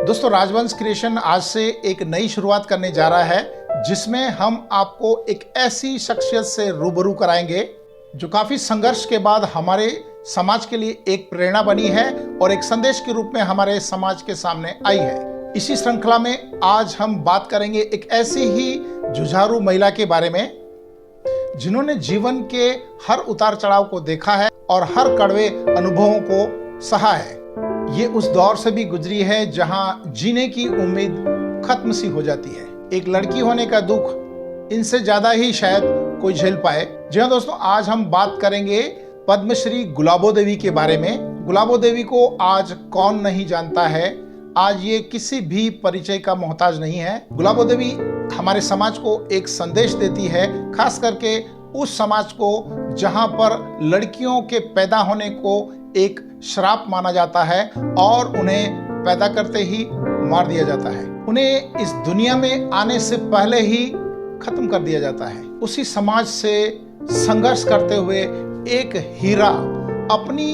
दोस्तों, राजवंश क्रिएशन आज से एक नई शुरुआत करने जा रहा है जिसमें हम आपको एक ऐसी शख्सियत से रूबरू कराएंगे जो काफी संघर्ष के बाद हमारे समाज के लिए एक प्रेरणा बनी है और एक संदेश के रूप में हमारे समाज के सामने आई है। इसी श्रृंखला में आज हम बात करेंगे एक ऐसी ही जुझारू महिला के बारे में जिन्होंने जीवन के हर उतार चढ़ाव को देखा है और हर कड़वे अनुभवों को सहा है। ये उस दौर से भी गुजरी है जहां जीने की उम्मीद खत्म सी हो जाती है। एक लड़की होने का दुख इनसे ज्यादा ही शायद कोई झेल पाए। जी हाँ दोस्तों, आज हम बात करेंगे पद्मश्री गुलाबो देवी के बारे में। गुलाबो देवी को आज कौन नहीं जानता है। आज ये किसी भी परिचय का मोहताज नहीं है। गुलाबो देवी हमारे समाज को एक संदेश देती है, खास करके उस समाज को जहां पर लड़कियों के पैदा होने को एक श्राप माना जाता है और उन्हें पैदा करते ही मार दिया जाता है। उन्हें इस दुनिया में आने से पहले ही खत्म कर दिया जाता है। उसी समाज से संघर्ष करते हुए एक हीरा अपनी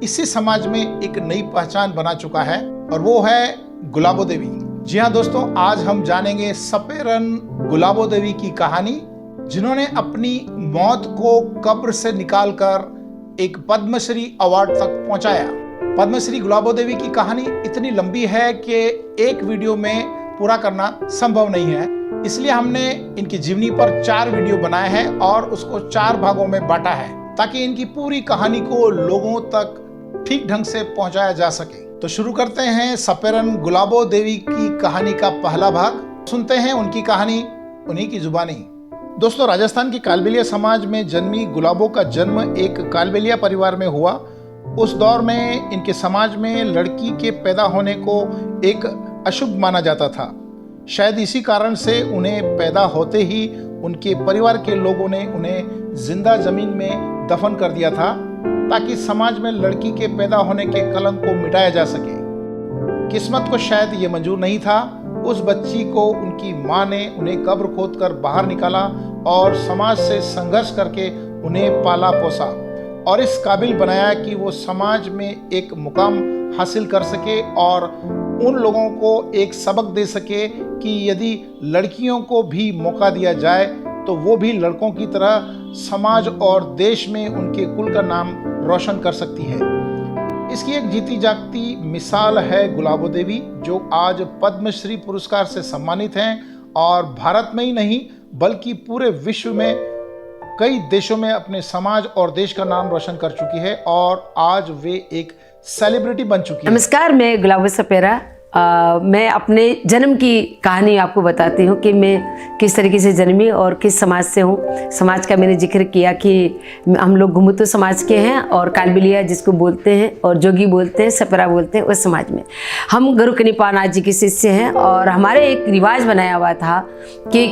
इसी समाज में एक नई पहचान बना चुका है और वो है गुलाबो देवी। जी हाँ दोस्तों, आज हम जानेंगे सपेरन गुलाबो देवी की कहानी, जिन्होंने अपनी मौत को कब्र से निकालकर एक पद्मश्री अवार्ड तक पहुंचाया। पद्मश्री गुलाबो देवी की कहानी इतनी लंबी है कि एक वीडियो में पूरा करना संभव नहीं है, इसलिए हमने इनकी जीवनी पर 4 वीडियो बनाए हैं और उसको 4 भागों में बांटा है ताकि इनकी पूरी कहानी को लोगों तक ठीक ढंग से पहुंचाया जा सके। तो शुरू करते हैं सपेरन गुलाबो देवी की कहानी का पहला भाग। सुनते हैं उनकी कहानी उन्हीं की जुबानी। दोस्तों, राजस्थान की कालबेलिया समाज में जन्मी गुलाबो का जन्म एक कालबेलिया परिवार में हुआ। उस दौर में इनके समाज में लड़की के पैदा होने को एक अशुभ माना जाता था। शायद इसी कारण से उन्हें पैदा होते ही उनके परिवार के लोगों ने उन्हें जिंदा जमीन में दफन कर दिया था ताकि समाज में लड़की के पैदा होने के कलंक को मिटाया जा सके। किस्मत को शायद ये मंजूर नहीं था। उस बच्ची को उनकी माँ ने उन्हें कब्र खोदकर बाहर निकाला और समाज से संघर्ष करके उन्हें पाला पोसा और इस काबिल बनाया कि वो समाज में एक मुकाम हासिल कर सके और उन लोगों को एक सबक दे सके कि यदि लड़कियों को भी मौका दिया जाए तो वो भी लड़कों की तरह समाज और देश में उनके कुल का नाम रोशन कर सकती है। इसकी एक जीती जागती मिसाल है गुलाबो देवी, जो आज पद्मश्री पुरस्कार से सम्मानित हैं और भारत में ही नहीं बल्कि पूरे विश्व में कई देशों में अपने समाज और देश का नाम रोशन कर चुकी है और आज वे एक सेलिब्रिटी बन चुकी है। नमस्कार, मैं गुलाबो सपेरा। मैं अपने जन्म की कहानी आपको बताती हूँ कि मैं किस तरीके से जन्मी और किस समाज से हूँ। समाज का मैंने जिक्र किया कि हम लोग घुमुतु समाज के हैं और कालबेलिया जिसको बोलते हैं और जोगी बोलते हैं, सपेरा बोलते हैं, उस समाज में हम गुरु कनिपानाथ जी के शिष्य हैं। और हमारे एक रिवाज बनाया हुआ था कि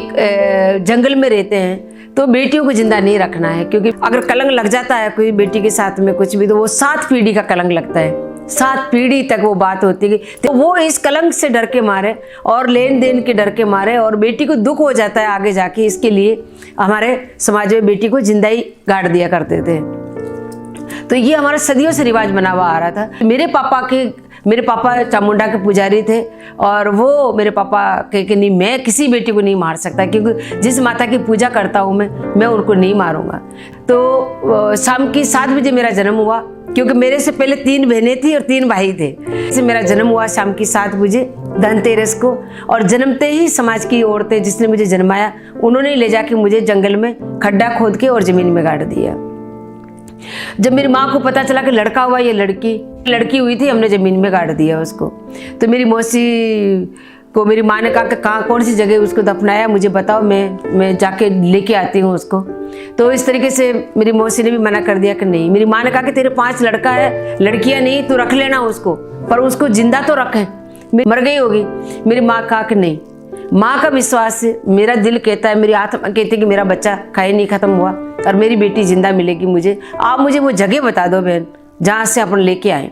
जंगल में रहते हैं तो बेटियों को जिंदा नहीं रखना है, क्योंकि अगर कलंक लग जाता है कोई बेटी के साथ में कुछ भी तो वो 7 पीढ़ी का कलंक लगता है। 7 पीढ़ी तक वो बात होती है। तो वो इस कलंक से डर के मारे और लेन देन के डर के मारे और बेटी को दुख हो जाता है आगे जाके, इसके लिए हमारे समाज में बेटी को जिंदा ही गाड़ दिया करते थे। तो ये हमारा सदियों से रिवाज बना हुआ आ रहा था। मेरे पापा चामुंडा के पुजारी थे और वो मेरे पापा कहे कि नहीं, मैं किसी बेटी को नहीं मार सकता, क्योंकि जिस माता की पूजा करता हूँ मैं उनको नहीं मारूंगा। तो शाम की 7 बजे मेरा जन्म हुआ, क्योंकि मेरे से पहले 3 बहनें थी और 3 भाई थे। इससे मेरा जन्म हुआ शाम की 7 बजे धनतेरस को। और जन्मते ही समाज की औरतें जिसने मुझे जन्माया उन्होंने ले जाके मुझे जंगल में खड्डा खोद के और जमीन में गाड़ दिया। जब मेरी माँ को पता चला कि लड़का हुआ, ये लड़की हुई थी, हमने जमीन में गाड़ दिया उसको। तो मेरी मौसी को मेरी माँ ने कहा कि कहाँ कौन सी जगह उसको दफनाया, मुझे बताओ, मैं जाके लेके आती हूँ उसको। तो इस तरीके से मेरी मौसी ने भी मना कर दिया कि नहीं। मेरी माँ ने कहा कि तेरे 5 लड़का है, लड़कियाँ नहीं, तो रख लेना उसको, पर उसको जिंदा तो रखें, मर गई होगी। मेरी माँ कहा कि नहीं। माँ का विश्वास है, मेरा दिल कहता है, मेरी आत्मा कहती है कि मेरा बच्चा कहीं नहीं खत्म हुआ और मेरी बेटी जिंदा मिलेगी मुझे। आप मुझे वो जगह बता दो बहन जहाँ से अपन लेके आए।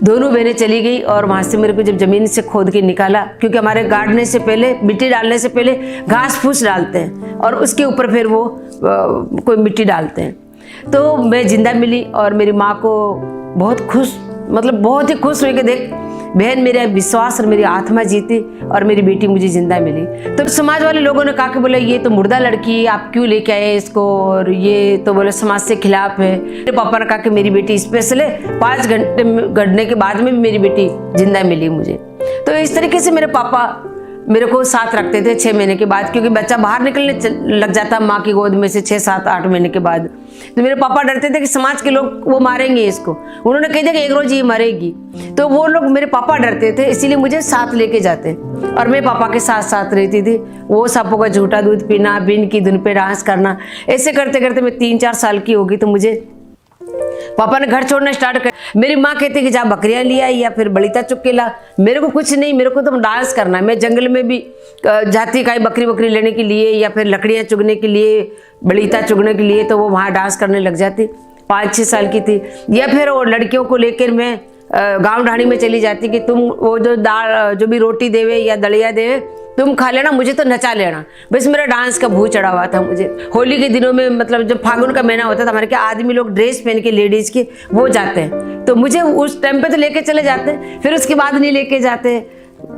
दोनों बहनें चली गई और वहाँ से मेरे को जब जमीन से खोद के निकाला, क्योंकि हमारे गाड़ने से पहले, मिट्टी डालने से पहले घास फूस डालते हैं और उसके ऊपर फिर वो कोई मिट्टी डालते हैं। तो मैं जिंदा मिली और मेरी माँ को बहुत ही खुश हुई कि देख बहन मेरा विश्वास और मेरी आत्मा जीती और मेरी बेटी मुझे जिंदा मिली। तो समाज वाले लोगों ने कहा कि बोले ये तो मुर्दा लड़की है, आप क्यों लेके आए इसको, और ये तो बोले समाज से खिलाफ है। मेरे पापा ने कहा कि मेरी बेटी स्पेशल है, 5 घंटे गढ़ने के बाद में भी मेरी बेटी जिंदा मिली मुझे। तो इस तरीके से मेरे पापा मेरे को साथ रखते थे 6 महीने के बाद, क्योंकि बच्चा बाहर निकलने लग जाता माँ की गोद में से 6, 7, 8 महीने के बाद। तो मेरे पापा डरते थे कि समाज के लोग वो मारेंगे इसको, उन्होंने कह दिया कि एक रोज ये मरेगी। तो वो लोग मेरे पापा डरते थे, इसीलिए मुझे साथ लेके जाते और मैं पापा के साथ साथ रहती थी। वो सांपों का झूठा दूध पीना, बिन की धुन पे डांस करना, ऐसे करते करते मैं 3-4 साल की होगी तो मुझे पापा ने घर छोड़ना स्टार्ट कर। मेरी माँ कहती कि जा बकरियां लिया या फिर बलिता चुग के ला, मेरे को कुछ नहीं, मेरे को तो डांस करना है। मैं जंगल में भी जाती कहीं बकरी लेने के लिए या फिर लकड़ियां चुगने के लिए, बलिता चुगने के लिए, तो वो वहाँ डांस करने लग जाती। 5-6 साल की थी। या फिर वो लड़कियों को लेकर मैं गाँव ढाणी में चली जाती कि तुम वो जो दाल जो भी रोटी देवे या दलिया देवे तुम खा लेना, मुझे तो नचा लेना। बस मेरा डांस का भूत चढ़ा हुआ था मुझे। होली के दिनों में मतलब जब फागुन का महीना होता था, हमारे क्या आदमी लोग ड्रेस पहन के लेडीज के वो जाते हैं, तो मुझे उस टाइम पे तो लेके चले जाते, फिर उसके बाद नहीं लेके जाते।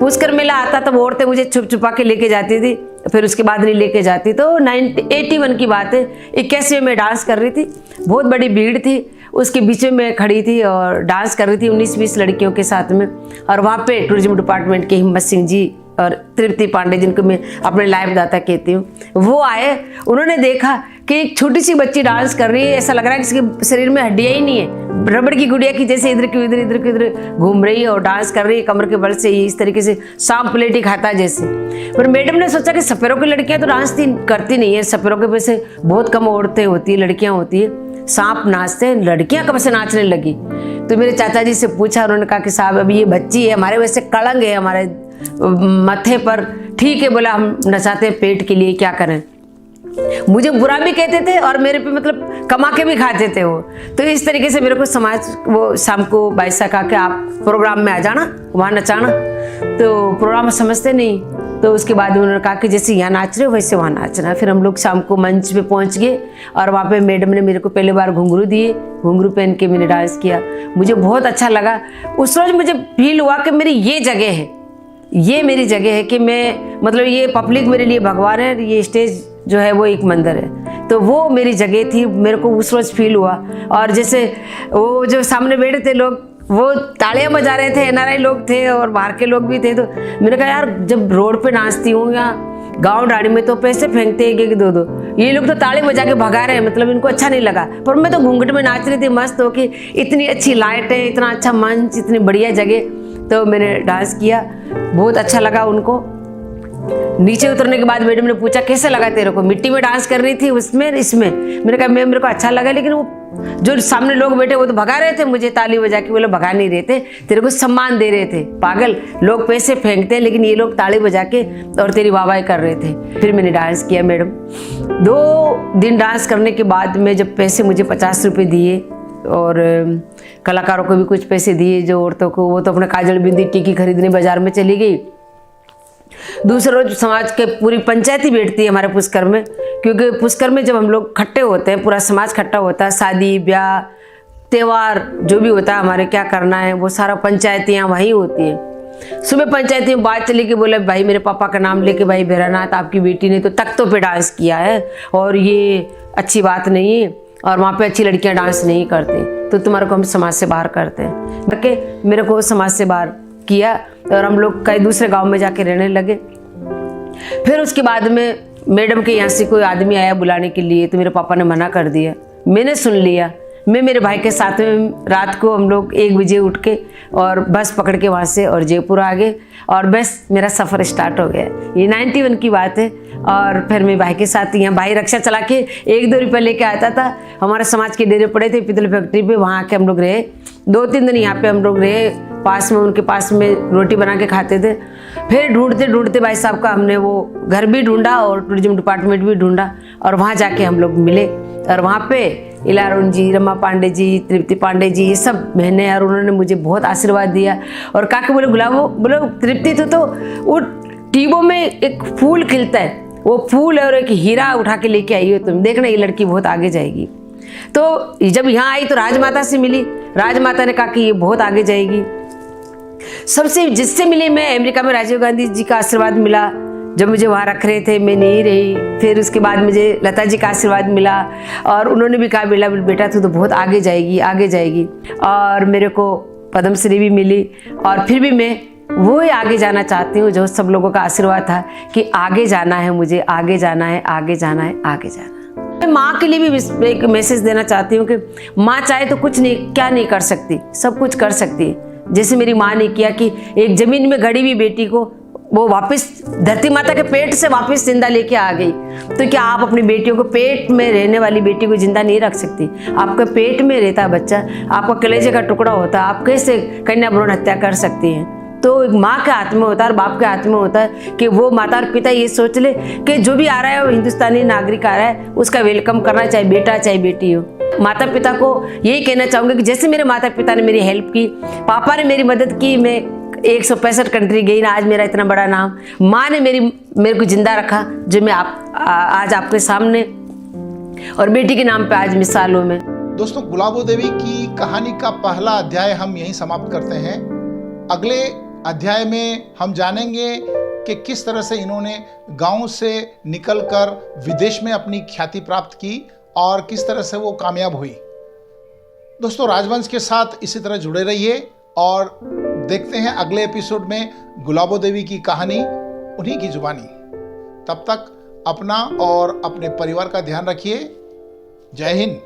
पुष्कर मेला आता तब औरतें मुझे छुप छुपा के लेके जाती थी, फिर उसके बाद नहीं लेके जाती। तो 81 की बात है, 81 में डांस कर रही थी, बहुत बड़ी भीड़ थी, उसके बीच में मैं खड़ी थी और डांस कर रही थी 19-20 लड़कियों के साथ में। और वहाँ पे टूरिज्म डिपार्टमेंट के हिम्मत सिंह जी और तृप्ति पांडे, जिनको मैं अपने लाइव दाता कहती हूँ, वो आए। उन्होंने देखा कि एक छोटी सी बच्ची डांस कर रही है, ऐसा लग रहा है कि इसके शरीर में हड्डियाँ ही नहीं है, रबड़ की गुड़िया की जैसे इधर की इधर घूम रही है और डांस कर रही है कमर के बल से, इस तरीके से सांप प्लेट ही खाता है जैसे। पर मैडम ने सोचा कि सपेरों की लड़कियां तो डांस करती नहीं है, सपेरों के वैसे बहुत कम औरतें होती है, लड़कियां होती है, सांप नाचते हैं, लड़कियां कब से नाचने लगी। तो मेरे चाचा जी से पूछा, उन्होंने कहा कि साहब अभी ये बच्ची है, हमारे वैसे कलंक है हमारे मत्थे पर, ठीक है बोला हम नचाते हैं पेट के लिए, क्या करें। मुझे बुरा भी कहते थे और मेरे पे मतलब कमा के भी खाते थे वो। तो इस तरीके से मेरे को समाज वो शाम को बाइसा कहा कि आप प्रोग्राम में आ जाना, वहाँ नचाना। तो प्रोग्राम समझते नहीं, तो उसके बाद उन्होंने कहा कि जैसे यहाँ नाच रहे हो वैसे वहाँ नाचना। फिर हम लोग शाम को मंच पे पहुँच गए और वहाँ पे मैडम ने मेरे को पहली बार घुंघरू दिए, घुंघरू पहन के मैंने डांस किया, मुझे बहुत अच्छा लगा। उस रोज मुझे फील हुआ कि मेरी ये जगह है, ये मेरी जगह है, कि मैं मतलब ये पब्लिक मेरे लिए भगवान है, ये स्टेज जो है वो एक मंदिर है, तो वो मेरी जगह थी। मेरे को उस रोज फील हुआ। और जैसे वो जो सामने बैठे थे लोग, वो तालियां बजा रहे थे, NRI लोग थे और बाहर के लोग भी थे। तो मैंने कहा यार जब रोड पे नाचती हूँ या गाँव डाड़ी में तो पैसे फेंकते हैं 1-2, ये लोग तो ताली बजा के भगा रहे हैं, मतलब इनको अच्छा नहीं लगा। पर मैं तो घूंघट में नाच रही थी मस्त हो कि इतनी अच्छी लाइट है, इतना अच्छा मंच, इतनी बढ़िया जगह। तो मैंने डांस किया, बहुत अच्छा लगा उनको। नीचे उतरने के बाद मैडम ने पूछा कैसे लगा तेरे को, मिट्टी में डांस कर रही थी उसमें इसमें। मैंने कहा मेरे को अच्छा लगा, लेकिन वो जो सामने लोग बैठे वो तो भगा रहे थे मुझे ताली बजा के। बोले भगा नहीं रहे थे, तेरे को सम्मान दे रहे थे, पागल लोग पैसे फेंकते हैं लेकिन ये लोग ताली बजा के और तेरी वाहवाही कर रहे थे। फिर मैंने डांस किया मैडम। 2 दिन डांस करने के बाद में जब पैसे मुझे 50 रुपये दिए और कलाकारों को भी कुछ पैसे दिए, जो औरतों को, वो तो अपने काजल बिंदी टिकी खरीदने बाजार में चली गई। दूसरे रोज समाज के पूरी पंचायत ही बैठती है हमारे पुष्कर में, क्योंकि पुष्कर में जब हम लोग खट्टे होते हैं, पूरा समाज खट्टा होता है, शादी ब्याह त्यौहार जो भी होता है हमारे क्या करना है वो सारा पंचायतियाँ वहीं होती हैं। सुबह पंचायती में बात चली कि बोले भाई मेरे पापा का नाम लेके भाई भैरानाथ आपकी बेटी ने तो तख्तों पे डांस किया है और ये अच्छी बात नहीं है और वहाँ पे अच्छी लड़कियाँ डांस नहीं करती, तो तुम्हारे को हम समाज से बाहर करते हैं। करके मेरे को समाज से बाहर किया और हम लोग कई दूसरे गांव में जाके रहने लगे। फिर उसके बाद में मैडम के यहाँ से कोई आदमी आया बुलाने के लिए, तो मेरे पापा ने मना कर दिया। मैंने सुन लिया। मैं मेरे भाई के साथ में रात को हम लोग 1 बजे उठ के और बस पकड़ के वहाँ से और जयपुर आ गए और बस मेरा सफ़र स्टार्ट हो गया। ये 91 की बात है। और फिर मैं भाई के साथ यहाँ, भाई रिक्शा चला के 1-2 रुपये लेके आता था। हमारे समाज के डेरे पड़े थे पीतल फैक्ट्री पे, वहाँ आके हम लोग रहे 2-3 दिन। यहाँ पे हम लोग रहे पास में, उनके पास में रोटी बना के खाते थे। फिर ढूंढते ढूंढते भाई साहब का हमने वो घर भी ढूंढा और टूरिज्म डिपार्टमेंट भी ढूंढा और वहाँ जाके हम लोग मिले। और वहाँ पे इलारुण जी, रमा पांडे जी, तृप्ति पांडे जी, ये सब बहनें, और उन्होंने मुझे बहुत आशीर्वाद दिया और कहा कि बोले गुलाबो, बोले तृप्ति तो वो टीबों में एक फूल खिलता है, वो फूल और एक हीरा उठा के लेके आई हो तुम, देखना ये लड़की बहुत आगे जाएगी। तो जब यहाँ आई तो राजमाता से मिली, राजमाता ने कहा कि ये बहुत आगे जाएगी। सबसे जिससे मिली मैं अमेरिका में राजीव गांधी जी का आशीर्वाद मिला, जब मुझे वहाँ रख रहे थे मैं नहीं रही। फिर उसके बाद मुझे लता जी का आशीर्वाद मिला और उन्होंने भी कहा बेटा तू तो बहुत आगे जाएगी, आगे जाएगी। और मेरे को पद्मश्री भी मिली और फिर भी मैं वो ही आगे जाना चाहती हूँ जो सब लोगों का आशीर्वाद था कि आगे जाना है, मुझे आगे जाना है, आगे जाना है, आगे जाना है। मैं माँ के लिए भी एक मैसेज देना चाहती हूँ कि माँ चाहे तो कुछ नहीं, क्या नहीं कर सकती, सब कुछ कर सकती है। जैसे मेरी माँ ने किया कि एक जमीन में गड़ी हुई बेटी को वो वापस धरती माता के पेट से वापस जिंदा लेके आ गई। तो क्या आप अपनी बेटियों को, पेट में रहने वाली बेटी को जिंदा नहीं रख सकती? आपके पेट में रहता बच्चा, आपका कलेजे का टुकड़ा होता है, आप कैसे कन्या भ्रूण हत्या कर सकती हैं? तो एक माँ के हाथ में होता है और बाप के हाथ में होता है कि वो माता और पिता ये सोच ले कि जो भी आ रहा है वो हिंदुस्तानी नागरिक आ रहा है, उसका वेलकम करना, चाहे बेटा चाहे बेटी हो। माता पिता को यही कहना चाहूँगी कि जैसे मेरे माता पिता ने मेरी हेल्प की, पापा ने मेरी मदद की, मैं 165 कंट्री गई ना, आज मेरा इतना बड़ा नाम, माँ ने मेरे को जिंदा रखा जो मैं आज आपके सामने, और बेटी के नाम पे आज मिसाल हूँ मैं। दोस्तों, गुलाबो देवी की कहानी का पहला अध्याय हम यहीं समाप्त करते हैं। अगले अध्याय में हम जानेंगे कि किस तरह से इन्होंने गांव से निकलकर विदेश में अपनी ख्याति प्राप्त की और किस तरह से वो कामयाब हुई। दोस्तों, राजवंश के साथ इसी तरह जुड़े रहिए और देखते हैं अगले एपिसोड में गुलाबो देवी की कहानी, उन्हीं की जुबानी। तब तक अपना और अपने परिवार का ध्यान रखिए। जय हिंद।